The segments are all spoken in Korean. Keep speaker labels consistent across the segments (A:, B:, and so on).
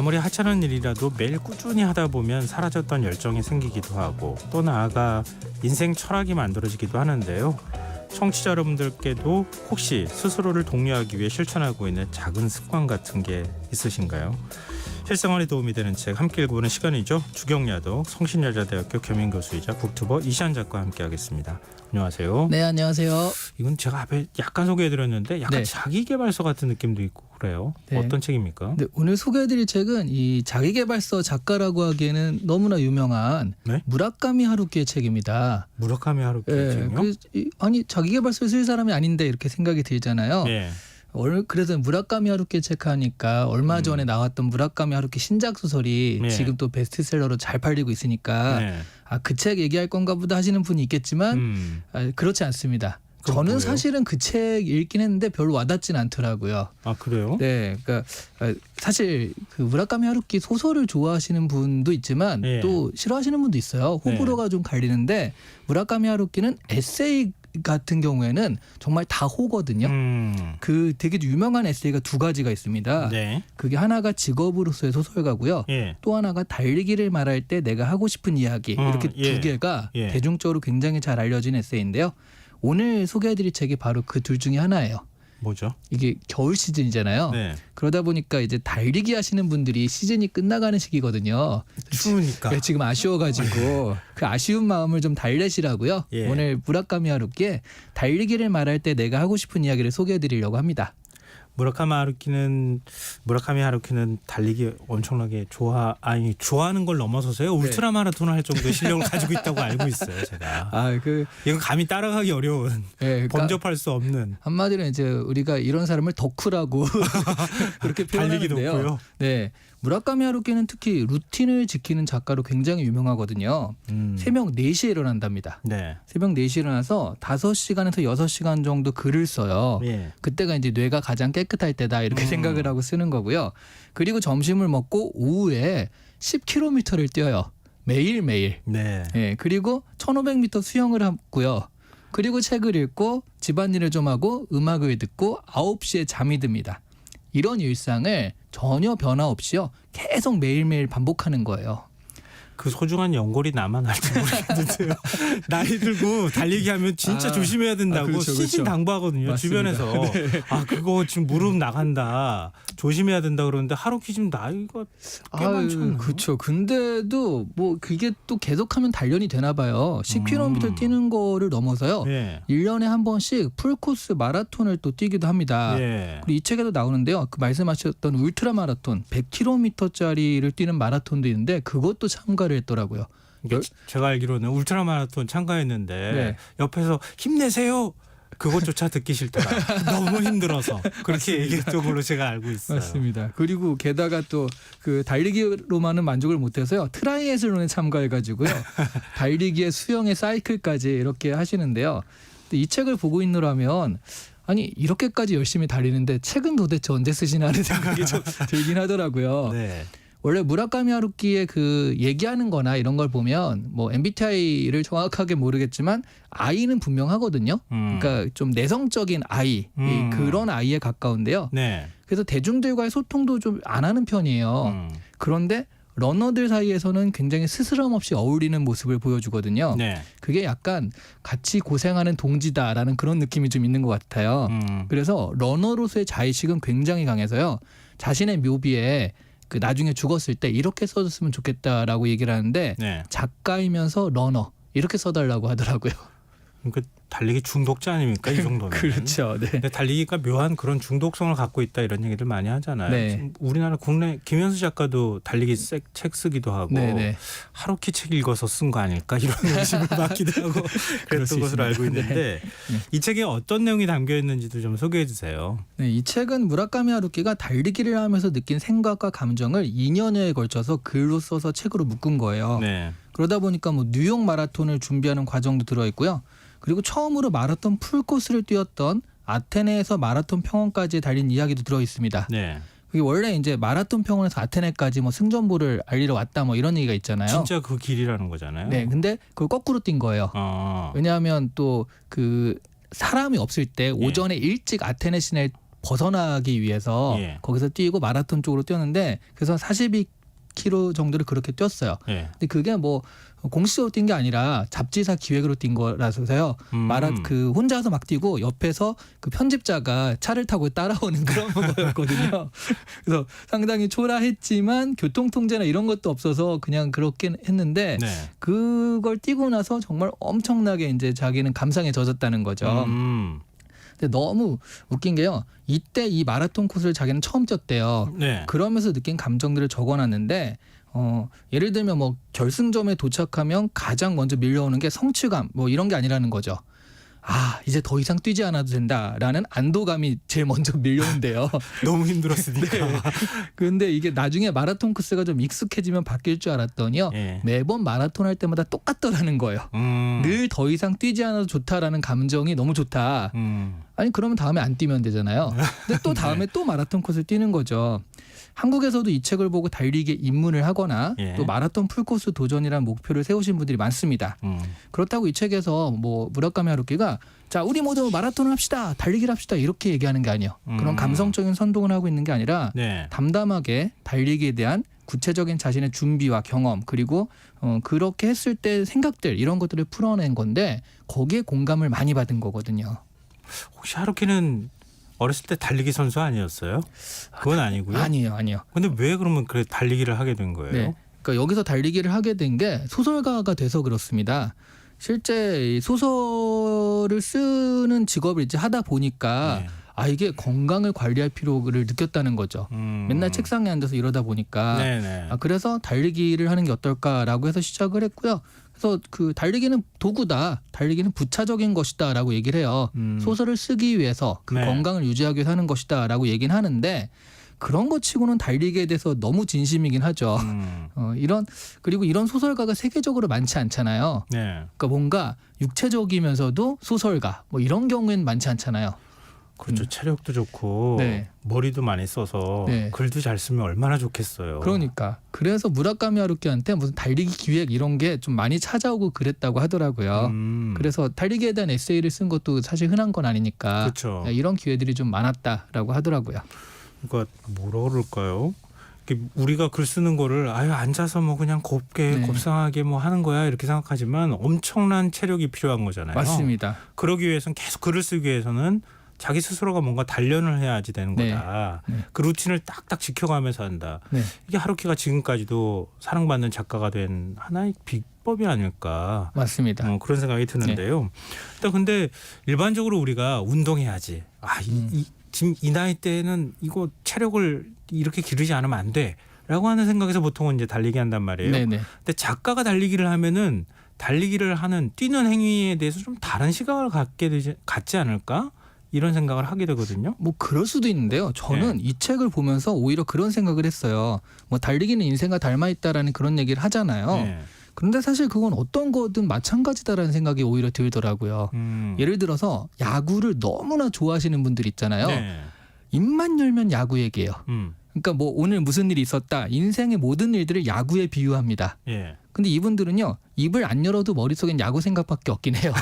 A: 아무리 하찮은 일이라도 매일 꾸준히 하다 보면 사라졌던 열정이 생기기도 하고 또 나아가 인생 철학이 만들어지기도 하는데요. 청취자 여러분들께도 혹시 스스로를 독려하기 위해 실천하고 있는 작은 습관 같은 게 있으신가요? 실생활에 도움이 되는 책 함께 읽어보는 시간이죠. 주경야독 성신여자대학교 겸임교수이자 북튜버 이시안 작가와 함께하겠습니다. 안녕하세요.
B: 네, 안녕하세요.
A: 이건 제가 앞에 약간 소개해드렸는데 약간
B: 네.
A: 자기계발서 같은 느낌도 있고 그래요.
B: 네.
A: 어떤 책입니까?
B: 네, 오늘 소개해드릴 책은 이 자기계발서 작가라고 하기에는 너무나 유명한
A: 네?
B: 무라카미 하루키의 책입니다.
A: 무라카미 하루키
B: 네,
A: 책이요?
B: 아니 자기계발서 쓸 사람이 아닌데 이렇게 생각이 들잖아요.
A: 네.
B: 그래서 무라카미 하루키의 책 하니까 얼마 전에 나왔던 무라카미 하루키 신작 소설이
A: 네.
B: 지금 또 베스트셀러로 잘 팔리고 있으니까
A: 네.
B: 그 책 얘기할 건가 보다 하시는 분이 있겠지만 그렇지 않습니다.
A: 그럼
B: 저는
A: 뭐예요?
B: 사실은 그 책 읽긴 했는데 별로 와닿진 않더라고요.
A: 아 그래요?
B: 네, 그러니까 사실 그 무라카미 하루키 소설을 좋아하시는 분도 있지만
A: 예.
B: 또 싫어하시는 분도 있어요. 호불호가 좀 갈리는데 무라카미 하루키는 에세이 같은 경우에는 정말 다 호거든요. 그 되게 유명한 에세이가 두 가지가 있습니다.
A: 네.
B: 그게 하나가 직업으로서의 소설가고요.
A: 예.
B: 또 하나가 달리기를 말할 때 내가 하고 싶은 이야기 이렇게
A: 예.
B: 두 개가
A: 예.
B: 대중적으로 굉장히 잘 알려진 에세이인데요. 오늘 소개해드릴 책이 바로 그 둘 중에 하나예요.
A: 뭐죠?
B: 이게 겨울 시즌이잖아요.
A: 네.
B: 그러다 보니까 이제 달리기 하시는 분들이 시즌이 끝나가는 시기거든요.
A: 추우니까.
B: 네, 지금 아쉬워가지고 그 아쉬운 마음을 좀 달래시라고요.
A: 예.
B: 오늘 무라카미 하루키의 달리기를 말할 때 내가 하고 싶은 이야기를 소개해드리려고 합니다.
A: 무라카미 하루키는 달리기 엄청나게 좋아하는 걸 넘어서서요. 울트라 마라톤을 할 정도의 실력을 가지고 있다고 알고 있어요, 제가. 이건 감히 따라가기 어려운
B: 네,
A: 범접할 수 없는
B: 한마디로 이제 우리가 이런 사람을 덕후라고 그렇게
A: 달리기
B: 표현하는데요.
A: 덕후요?
B: 네, 무라카미 하루키는 특히 루틴을 지키는 작가로 굉장히 유명하거든요. 새벽 4시에 일어난답니다.
A: 네.
B: 새벽 4시에 일어나서 5시간에서 6시간 정도 글을 써요.
A: 예.
B: 그때가 이제 뇌가 가장 깨끗할 때다 이렇게 생각을 하고 쓰는 거고요. 그리고 점심을 먹고 오후에 10km를 뛰어요. 매일매일.
A: 네.
B: 예, 그리고 1500m 수영을 하고요. 그리고 책을 읽고 집안일을 좀 하고 음악을 듣고 9시에 잠이 듭니다. 이런 일상을 전혀 변화 없이요. 계속 매일매일 반복하는 거예요.
A: 그 소중한 연골이 나만 알지 모르겠는데요. 나이 들고 달리기 하면 진짜 조심해야 된다고
B: 그렇죠, 그렇죠.
A: 신신당부하거든요.
B: 맞습니다.
A: 주변에서. 그거 지금 무릎 나간다. 조심해야 된다 그러는데 하루키 지금 나이가 꽤 많잖아요.
B: 그렇죠. 근데도 뭐 그게 또 계속하면 단련이 되나 봐요. 10km 뛰는 거를 넘어서요.
A: 예.
B: 1년에 한 번씩 풀코스 마라톤을 또 뛰기도 합니다.
A: 예.
B: 그리고 이 책에도 나오는데요. 그 말씀하셨던 울트라 마라톤 100km짜리를 뛰는 마라톤도 있는데 그것도 참가를 했더라고요.
A: 제가 알기로는 울트라 마라톤 참가했는데
B: 네.
A: 옆에서 힘내세요. 그것조차 듣기 싫더라. 너무 힘들어서 그렇게 얘기했던 걸로 제가 알고 있어요.
B: 맞습니다. 그리고 게다가 또 그 달리기로만은 만족을 못해서요. 트라이애슬론에 참가해가지고요. 달리기에 수영에 사이클까지 이렇게 하시는데요. 이 책을 보고 있노라면 아니 이렇게까지 열심히 달리는데 책은 도대체 언제 쓰시나 하는 생각이 좀 들긴 하더라고요.
A: 네.
B: 원래 무라카미 하루키의 그 얘기하는 거나 이런 걸 보면 뭐 MBTI를 정확하게 모르겠지만 I는 분명하거든요. 그러니까 좀 내성적인 I, 그런 I에 가까운데요.
A: 네.
B: 그래서 대중들과의 소통도 좀 안 하는 편이에요. 그런데 러너들 사이에서는 굉장히 스스럼 없이 어울리는 모습을 보여주거든요.
A: 네.
B: 그게 약간 같이 고생하는 동지다라는 그런 느낌이 좀 있는 것 같아요. 그래서 러너로서의 자의식은 굉장히 강해서요. 자신의 묘비에 그 나중에 죽었을 때 이렇게 써줬으면 좋겠다라고 얘기를 하는데
A: 네.
B: 작가이면서 러너 이렇게 써달라고 하더라고요.
A: 그러니까 달리기 중독자 아닙니까 이 정도는.
B: 그렇죠. 네.
A: 근데 달리기가 묘한 그런 중독성을 갖고 있다 이런 얘기를 많이 하잖아요.
B: 네.
A: 지금 우리나라 국내 김현수 작가도 달리기 책 쓰기도 하고
B: 네네.
A: 하루키 책 읽어서 쓴 거 아닐까 이런 의심을 받기도 하고
B: 그럴 수
A: 그랬던 것으로 알고
B: 있습니다.
A: 있는데
B: 네.
A: 이 책에 어떤 내용이 담겨 있는지도 좀 소개해 주세요.
B: 네, 이 책은 무라카미 하루키가 달리기를 하면서 느낀 생각과 감정을 2년여에 걸쳐서 글로 써서 책으로 묶은 거예요.
A: 네.
B: 그러다 보니까 뭐 뉴욕 마라톤을 준비하는 과정도 들어있고요. 그리고 처음으로 마라톤 풀코스를 뛰었던 아테네에서 마라톤 평원까지 달린 이야기도 들어있습니다.
A: 네.
B: 그게 원래 이제 마라톤 평원에서 아테네까지 뭐 승전보를 알리러 왔다 뭐 이런 얘기가 있잖아요.
A: 진짜 그 길이라는 거잖아요.
B: 네, 근데 그걸 거꾸로 뛴 거예요. 왜냐하면 또 그 사람이 없을 때 오전에 일찍 아테네 시내에 벗어나기 위해서
A: 예.
B: 거기서 뛰고 마라톤 쪽으로 뛰었는데 그래서 42km 정도를 그렇게 뛰었어요.
A: 예.
B: 근데 그게 뭐 공식적으로 뛴 게 아니라 잡지사 기획으로 뛴 거라서요. 그 혼자서 막 뛰고 옆에서 그 편집자가 차를 타고 따라오는 그런 거였거든요. 그래서 상당히 초라했지만 교통통제나 이런 것도 없어서 그냥 그렇게 했는데
A: 네.
B: 그걸 뛰고 나서 정말 엄청나게 이제 자기는 감상에 젖었다는 거죠. 근데 너무 웃긴 게요. 이때 이 마라톤 코스를 자기는 처음 뛰었대요.
A: 네.
B: 그러면서 느낀 감정들을 적어놨는데 예를 들면 뭐 결승점에 도착하면 가장 먼저 밀려오는 게 성취감 뭐 이런 게 아니라는 거죠. 아 이제 더 이상 뛰지 않아도 된다라는 안도감이 제일 먼저 밀려온대요.
A: 너무 힘들었으니까.
B: 네. 근데 이게 나중에 마라톤 코스가 좀 익숙해지면 바뀔 줄 알았더니요.
A: 예.
B: 매번 마라톤 할 때마다 똑같더라는 거예요. 늘 더 이상 뛰지 않아도 좋다라는 감정이 너무 좋다. 아니 그러면 다음에 안 뛰면 되잖아요. 근데 또 다음에 또 마라톤 코스를 뛰는 거죠. 한국에서도 이 책을 보고 달리기에 입문을 하거나
A: 예.
B: 또 마라톤 풀코스 도전이라는 목표를 세우신 분들이 많습니다. 그렇다고 이 책에서 뭐 무라카미 하루키가 자 우리 모두 마라톤을 합시다, 달리기를 합시다 이렇게 얘기하는 게 아니에요. 그런 감성적인 선동을 하고 있는 게 아니라
A: 네.
B: 담담하게 달리기에 대한 구체적인 자신의 준비와 경험 그리고 그렇게 했을 때 생각들 이런 것들을 풀어낸 건데 거기에 공감을 많이 받은 거거든요.
A: 혹시 하루키는 어렸을 때 달리기 선수 아니었어요? 그건 아니고요.
B: 아니에요.
A: 근데 왜 그러면 그래 달리기를 하게 된 거예요?
B: 네. 그러니까 여기서 달리기를 하게 된 게 소설가가 돼서 그렇습니다. 실제 이 소설을 쓰는 직업을 이제 하다 보니까
A: 네.
B: 아 이게 건강을 관리할 필요를 느꼈다는 거죠. 맨날 책상에 앉아서 이러다 보니까
A: 네네.
B: 그래서 달리기를 하는 게 어떨까라고 해서 시작을 했고요. 그래서 그 달리기는 도구다, 달리기는 부차적인 것이다라고 얘기를 해요. 소설을 쓰기 위해서 그
A: 네.
B: 건강을 유지하기 위해서 하는 것이다라고 얘기는 하는데 그런 것 치고는 달리기에 대해서 너무 진심이긴 하죠. 그리고 이런 소설가가 세계적으로 많지 않잖아요.
A: 네.
B: 그러니까 뭔가 육체적이면서도 소설가 뭐 이런 경우에는 많지 않잖아요.
A: 그렇죠. 체력도 좋고
B: 네.
A: 머리도 많이 써서
B: 네.
A: 글도 잘 쓰면 얼마나 좋겠어요.
B: 그러니까 그래서 무라카미 하루키한테 무슨 달리기 기획 이런 게 좀 많이 찾아오고 그랬다고 하더라고요. 그래서 달리기에 대한 에세이를 쓴 것도 사실 흔한 건 아니니까
A: 그렇죠.
B: 이런 기회들이 좀 많았다라고 하더라고요.
A: 그러니까 뭐라 그럴까요? 우리가 글 쓰는 거를 앉아서 뭐 그냥 곱게
B: 네.
A: 곱상하게 뭐 하는 거야 이렇게 생각하지만 엄청난 체력이 필요한 거잖아요.
B: 맞습니다.
A: 그러기 위해서는 계속 글을 쓰기 위해서는 자기 스스로가 뭔가 단련을 해야지 되는
B: 네.
A: 거다.
B: 네.
A: 그 루틴을 딱딱 지켜가면서 한다.
B: 네.
A: 이게 하루키가 지금까지도 사랑받는 작가가 된 하나의 비법이 아닐까.
B: 맞습니다.
A: 그런 생각이 드는데요. 일단 근데 일반적으로 우리가 운동해야지. 지금 이 나이 때는 이거 체력을 이렇게 기르지 않으면 안 돼라고 하는 생각에서 보통은 이제 달리기 한단 말이에요.
B: 네네.
A: 근데 작가가 달리기를 하면은 달리기를 하는 뛰는 행위에 대해서 좀 다른 시각을 갖지 않을까? 이런 생각을 하게 되거든요.
B: 뭐 그럴 수도 있는데요. 저는 이 책을 보면서 오히려 그런 생각을 했어요. 뭐 달리기는 인생과 닮아 있다라는 그런 얘기를 하잖아요.
A: 네.
B: 그런데 사실 그건 어떤 거든 마찬가지다라는 생각이 오히려 들더라고요. 예를 들어서 야구를 너무나 좋아하시는 분들 있잖아요.
A: 네.
B: 입만 열면 야구 얘기예요.
A: 음.
B: 그러니까 뭐 오늘 무슨 일이 있었다. 인생의 모든 일들을 야구에 비유합니다.
A: 예.
B: 근데 이분들은요 입을 안 열어도 머릿속엔 야구 생각밖에 없긴 해요.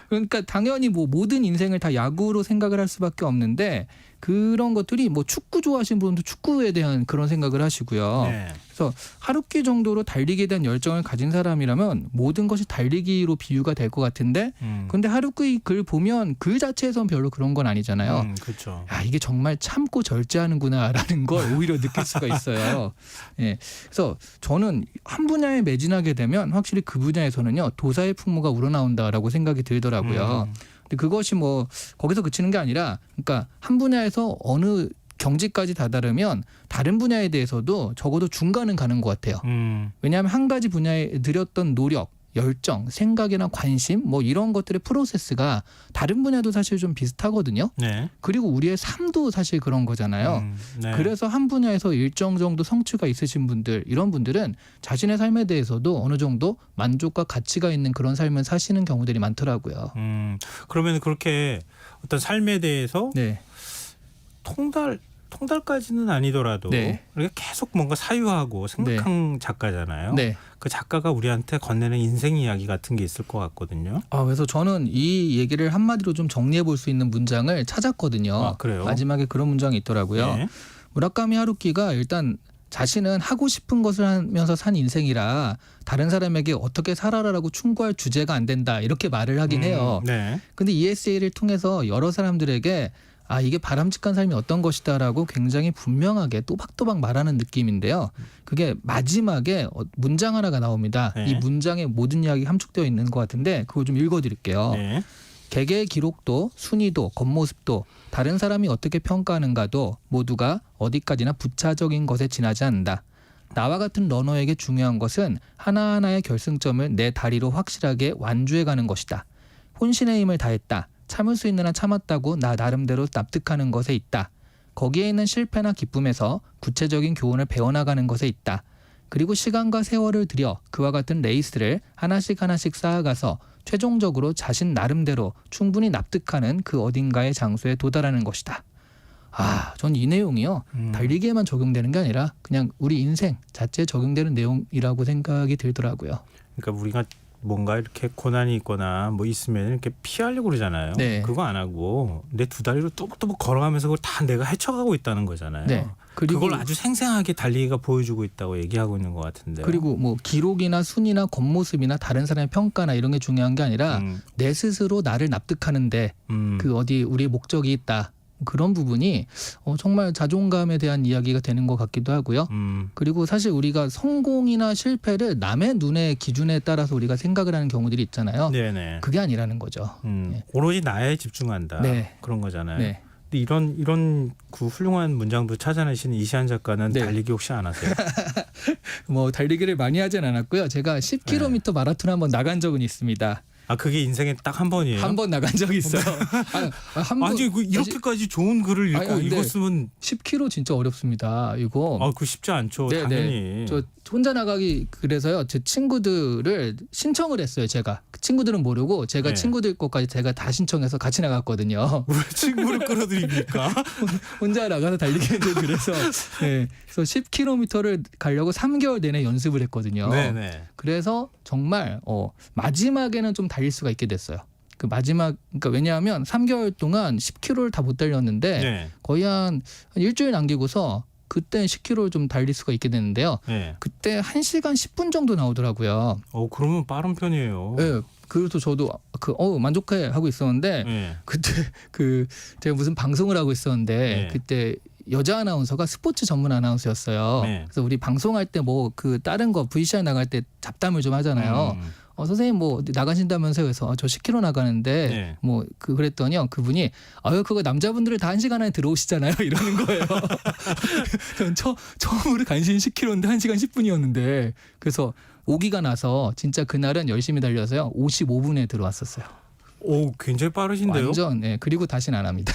B: 그러니까 당연히 뭐 모든 인생을 다 야구로 생각을 할 수밖에 없는데 그런 것들이 뭐 축구 좋아하시는 분도 축구에 대한 그런 생각을 하시고요.
A: 네.
B: 그래서 하루키 정도로 달리기에 대한 열정을 가진 사람이라면 모든 것이 달리기로 비유가 될 것 같은데 근데 하루키 글 보면 글 자체에선 별로 그런 건 아니잖아요.
A: 그렇죠.
B: 야, 이게 정말 참고 절제하는구나라는 걸 오히려 느낄 수가 있어요. 예. 그래서 저는 한 분야에 매진하게 되면 확실히 그 분야에서는요 도사의 풍모가 우러나온다라고 생각이 들더라고요. 근데 그것이 뭐 거기서 그치는 게 아니라 그러니까 한 분야에서 어느 경지까지 다다르면 다른 분야에 대해서도 적어도 중간은 가는 것 같아요. 왜냐하면 한 가지 분야에 들였던 노력, 열정, 생각이나 관심 뭐 이런 것들의 프로세스가 다른 분야도 사실 좀 비슷하거든요.
A: 네.
B: 그리고 우리의 삶도 사실 그런 거잖아요.
A: 네.
B: 그래서 한 분야에서 일정 정도 성취가 있으신 분들 이런 분들은 자신의 삶에 대해서도 어느 정도 만족과 가치가 있는 그런 삶을 사시는 경우들이 많더라고요.
A: 그러면 그렇게 어떤 삶에 대해서
B: 네.
A: 통달까지는 아니더라도
B: 네.
A: 이렇게 계속 뭔가 사유하고 생각한 작가잖아요.
B: 네.
A: 그 작가가 우리한테 건네는 인생 이야기 같은 게 있을 것 같거든요.
B: 그래서 저는 이 얘기를 한마디로 좀 정리해 볼 수 있는 문장을 찾았거든요.
A: 아, 그래요?
B: 마지막에 그런 문장이 있더라고요.
A: 네.
B: 무라카미 하루키가 일단 자신은 하고 싶은 것을 하면서 산 인생이라 다른 사람에게 어떻게 살아라라고 충고할 주제가 안 된다 이렇게 말을 하긴 해요.
A: 네.
B: 근데 이 에세이를 통해서 여러 사람들에게 이게 바람직한 삶이 어떤 것이다라고 굉장히 분명하게 또박또박 말하는 느낌인데요. 그게 마지막에 문장 하나가 나옵니다.
A: 네.
B: 이 문장에 모든 이야기 함축되어 있는 것 같은데 그거 좀 읽어드릴게요.
A: 네.
B: 개개의 기록도 순위도 겉모습도 다른 사람이 어떻게 평가하는가도 모두가 어디까지나 부차적인 것에 지나지 않는다. 나와 같은 러너에게 중요한 것은 하나하나의 결승점을 내 다리로 확실하게 완주해가는 것이다. 혼신의 힘을 다했다. 참을 수 있는 한 참았다고 나 나름대로 납득하는 것에 있다. 거기에 있는 실패나 기쁨에서 구체적인 교훈을 배워나가는 것에 있다. 그리고 시간과 세월을 들여 그와 같은 레이스를 하나씩 하나씩 쌓아가서 최종적으로 자신 나름대로 충분히 납득하는 그 어딘가의 장소에 도달하는 것이다. 전 이 내용이요. 달리기에만 적용되는 게 아니라 그냥 우리 인생 자체에 적용되는 내용이라고 생각이 들더라고요.
A: 그러니까 우리가 뭔가 이렇게 고난이 있거나 뭐 있으면 이렇게 피하려고 그러잖아요.
B: 네.
A: 그거 안 하고 내 두 다리로 또박또박 걸어가면서 그걸 다 내가 헤쳐가고 있다는 거잖아요.
B: 네. 그리고
A: 그걸 아주 생생하게 달리기가 보여주고 있다고 얘기하고 있는 것 같은데요.
B: 그리고 뭐 기록이나 순위나 겉모습이나 다른 사람의 평가나 이런 게 중요한 게 아니라 내 스스로 나를 납득하는데 그 어디 우리의 목적이 있다. 그런 부분이 정말 자존감에 대한 이야기가 되는 것 같기도 하고요. 그리고 사실 우리가 성공이나 실패를 남의 눈의 기준에 따라서 우리가 생각을 하는 경우들이 있잖아요.
A: 네네.
B: 그게 아니라는 거죠. 네.
A: 오로지 나에 집중한다.
B: 네.
A: 그런 거잖아요.
B: 네.
A: 근데 이런 그 훌륭한 문장도 찾아내신 이시안 작가는
B: 네.
A: 달리기 혹시 안 하세요?
B: 뭐 달리기를 많이 하진 않았고요. 제가 10km 마라톤 한번 나간 적은 있습니다.
A: 그게 인생에 딱 한 번이에요?
B: 한 번 나간 적이 있어요. 한 번.
A: 아니 이렇게까지 좋은 글을 읽고
B: 근데
A: 읽었으면
B: 10km 진짜 어렵습니다. 이거.
A: 그거 쉽지 않죠.
B: 네,
A: 당연히.
B: 저 혼자 나가기 그래서요. 제 친구들을 신청을 했어요. 제가 그 친구들은 모르고 제가
A: 네.
B: 친구들 것까지 제가 다 신청해서 같이 나갔거든요.
A: 왜 친구를 끌어들입니까?
B: 혼자 나가서 달리기는데 그래서 네. 그래서 10km를 가려고 3개월 내내 연습을 했거든요.
A: 네네.
B: 그래서 정말 마지막에는 좀 달릴 수가 있게 됐어요. 그 마지막 그러니까 왜냐하면 3개월 동안 10km를 다 못 달렸는데
A: 네.
B: 거의 한 일주일 남기고서 그때 10km를 좀 달릴 수가 있게 됐는데요.
A: 네.
B: 그때 1시간 10분 정도 나오더라고요.
A: 그러면 빠른 편이에요.
B: 네. 그래서 저도 만족해 하고 있었는데
A: 네.
B: 그때 제가 무슨 방송을 하고 있었는데
A: 네.
B: 그때 여자 아나운서가 스포츠 전문 아나운서였어요.
A: 네.
B: 그래서 우리 방송할 때 뭐 그 다른 거 VCR 나갈 때 잡담을 좀 하잖아요. 선생님 뭐 나가신다면서요. 그래서 저 10km 나가는데
A: 네.
B: 뭐 그랬더니요. 그분이 그거 남자분들은 다 1시간 안에 들어오시잖아요. 이러는 거예요. 전 처음으로 간신히 10km인데 1시간 10분이었는데 그래서 오기가 나서 진짜 그날은 열심히 달려서요. 55분에 들어왔었어요.
A: 굉장히 빠르신데요?
B: 완전. 네. 그리고 다시는 안 합니다.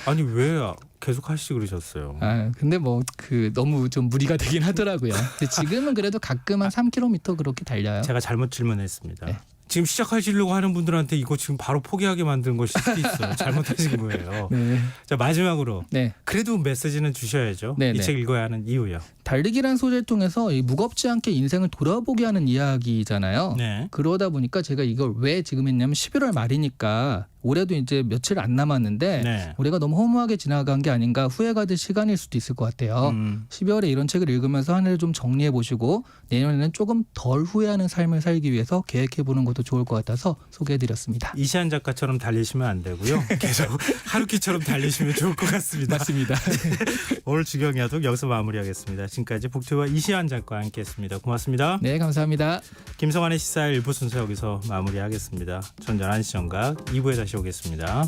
A: 아니 왜 계속 하시지 그러셨어요?
B: 근데 뭐 너무 좀 무리가 되긴 하더라고요. 근데 지금은 그래도 가끔 한 3km 그렇게 달려요.
A: 제가 잘못 질문했습니다.
B: 네.
A: 지금 시작하시려고 하는 분들한테 이거 지금 바로 포기하게 만든 것일 수도 있어요. 잘못하신 거예요.
B: 네.
A: 자, 마지막으로
B: 네.
A: 그래도 메시지는 주셔야죠.
B: 네,
A: 이
B: 네.
A: 책 읽어야 하는 이유요.
B: 달리기란 소재를 통해서 이 무겁지 않게 인생을 돌아보게 하는 이야기잖아요.
A: 네.
B: 그러다 보니까 제가 이걸 왜 지금 했냐면 11월 말이니까 올해도 이제 며칠 안 남았는데
A: 네.
B: 올해가 너무 허무하게 지나간 게 아닌가 후회가 될 시간일 수도 있을 것 같아요. 12월에 이런 책을 읽으면서 한 해를 좀 정리해 보시고 내년에는 조금 덜 후회하는 삶을 살기 위해서 계획해 보는 것도 좋을 것 같아서 소개해 드렸습니다.
A: 이시안 작가처럼 달리시면 안 되고요. 계속 하루키처럼 달리시면 좋을 것 같습니다.
B: 맞습니다.
A: 오늘 주경야독 여기서 마무리하겠습니다. 지금까지 북튜버 이시안 작가와 함께했습니다. 고맙습니다.
B: 네, 감사합니다.
A: 김성환의 시사 1부 순서 여기서 마무리하겠습니다. 전 11시 정각 2부에 다시 오겠습니다.